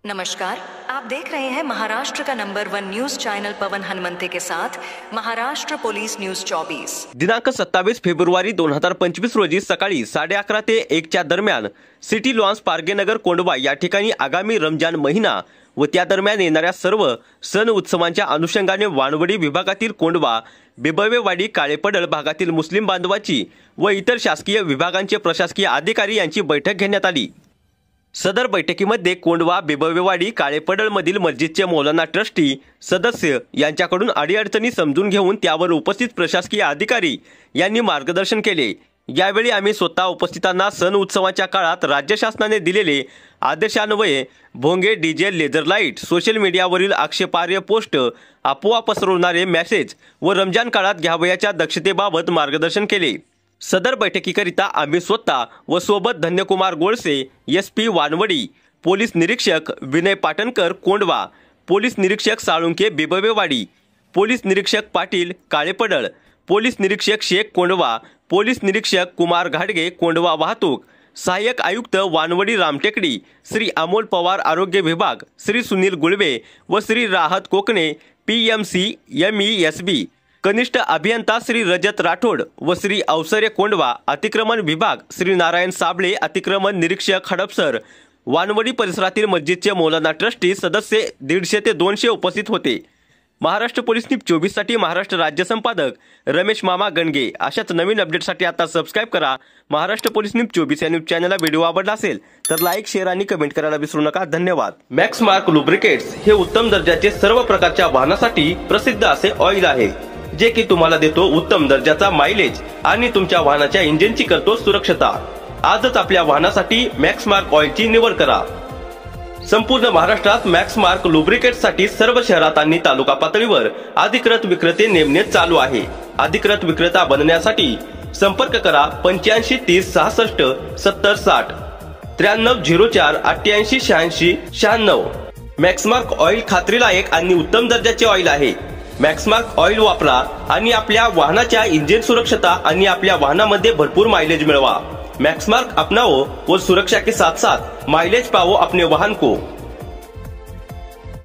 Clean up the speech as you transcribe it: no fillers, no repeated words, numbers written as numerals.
नमस्कार, आप देख रहे हैं महाराष्ट्र का नंबर 1 न्यूज चैनल पवन हनुमंते के साथ महाराष्ट्र पोलीस न्यूज 24। दिनांक 27 फेब्रुवारी 2025 रोजी सकाळी 11:30 ते 1 च्या दरम्यान सिटी लॉन्स पारगेनगर कोंडवा या ठिकाणी आगामी रमजान महिना व त्या दरम्यान येणाऱ्या सर्व सण उत्सवांच्या अनुषंगाने वानवडी विभागातील कोंडवा, बिबवेवाडी, काळेपडळ भागातील मुस्लिम बांधवांची व इतर शासकीय विभागांचे प्रशासकीय अधिकारी यांची बैठक घेण्यात आली। सदर बैठकीमध्ये कोंडवा, बिबवेवाडी, काळेपडळ मधील मस्जिदचे मौलाना ट्रस्टी सदस्य यांच्याकडून अडीअडचणी समजून घेऊन त्यावर उपस्थित प्रशासकीय अधिकारी यांनी मार्गदर्शन केले। यावेळी आम्ही स्वतः उपस्थितांना सण उत्सवाच्या काळात राज्य शासनाने दिलेले आदेशान्वये भोंगे, डीजे, लेझर लाईट, सोशल मीडियावरील आक्षेपार्ह पोस्ट, अफवा पसरवणारे मेसेज व रमजान काळात घ्यावयाच्या दक्षतेबाबत मार्गदर्शन केले। सदर बैठकीकरिता आम्ही स्वतः व सोबत धन्यकुमार गोळसे, SP वानवडी, पोलीस निरीक्षक विनय पाटणकर कोंडवा, पोलीस निरीक्षक साळुंके बिबवेवाडी, पोलीस निरीक्षक पाटील काळेपडळ, पोलीस निरीक्षक शेख कोंडवा, पोलीस निरीक्षक कुमार घाडगे कोंडवा वाहतूक, सहाय्यक आयुक्त वानवडी रामटेकडी, श्री अमोल पवार आरोग्य विभाग, श्री सुनील गुळवे व श्री राहत कोकणे PMC MESB, कनिष्ठ अभियंता श्री रजत राठोड व श्री अवसरे कोंडवा, अतिक्रमण विभाग श्री नारायण साबळे, अतिक्रमण निरीक्षक हडपसर, वानवडी परिसरातील मस्जिदचे मौलाना ट्रस्टी सदस्य 150 ते 200 उपस्थित होते। महाराष्ट्र पोलीस न्यूज 24 साठी महाराष्ट्र राज्य संपादक रमेश मामा गणगे। अशाच नवीन अपडेटसाठी आता सबस्क्राइब करा महाराष्ट्र पोलीस न्यूज 24 या न्यूज चॅनलला। व्हिडिओ आवडला असेल तर लाईक, शेअर आणि कमेंट करायला विसरू नका। धन्यवाद। मॅक्स मार्क लुब्रिकेट्स हे उत्तम दर्जाचे सर्व प्रकारच्या वाहनासाठी प्रसिद्ध असे ऑइल आहे, जे की तुम्हाला देतो उत्तम दर्जाचा मायलेज आणि तुमच्या वाहनाच्या इंजिनची करतो सुरक्षता। आजच आपल्या वाहनासाठी मॅक्स मार्क ऑइलची निवड करा। संपूर्ण महाराष्ट्रात मॅक्स मार्क लुब्रिकेट्ससाठी सर्व शहरात आणि तालुका पातळीवर अधिकृत विक्रेते नेमणे चालू आहे। अधिकृत विक्रेता बनण्यासाठी संपर्क करा 85 30 66 70 60 93 04 88 86 96। मॅक्स मार्क ऑइल खात्रीलायक आणि उत्तम दर्जाचे ऑइल आहे। मॅक्स मार्क ऑइल वापरा आणि आपल्या वाहनाच्या इंजिन सुरक्षता आणि आपल्या वाहनामध्ये भरपूर माइलेज मिळवा। मैक्स मार्क अपनाओ और सुरक्षा के साथ साथ माइलेज पाओ अपने वाहन को।